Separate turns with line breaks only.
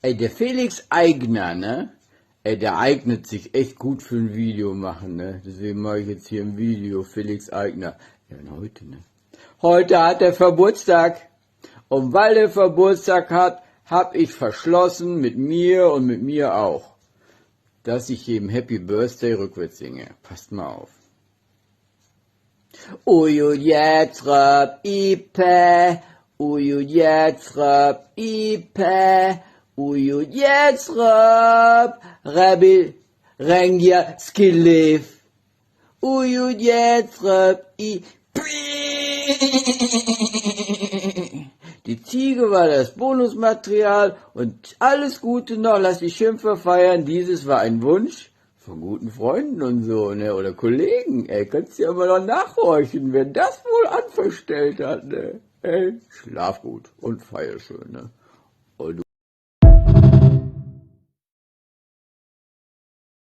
Ey, der Felix Aigner, ne? Ey, der eignet sich echt gut für ein Video machen, ne? Deswegen mache ich jetzt hier ein Video, Felix Aigner. Ja, heute, ne? Heute hat er Geburtstag. Und weil er Geburtstag hat, hab ich verschlossen mit mir und mit mir auch, dass ich ihm Happy Birthday rückwärts singe. Passt mal auf. Uju Jetrop Ipe, Uju Jetrop Ipe, Uju Jetrop Rabbi Rengja Skilif, Uju Jetrop Ipe. Die Ziege war das Bonusmaterial und alles Gute noch, lass die Schimpfer feiern. Dieses war ein Wunsch von guten Freunden und so, ne, oder Kollegen. Ey, kannst du ja mal noch nachhorchen, wer das wohl anverstellt hat, ne. Ey, schlaf gut und feier schön, ne.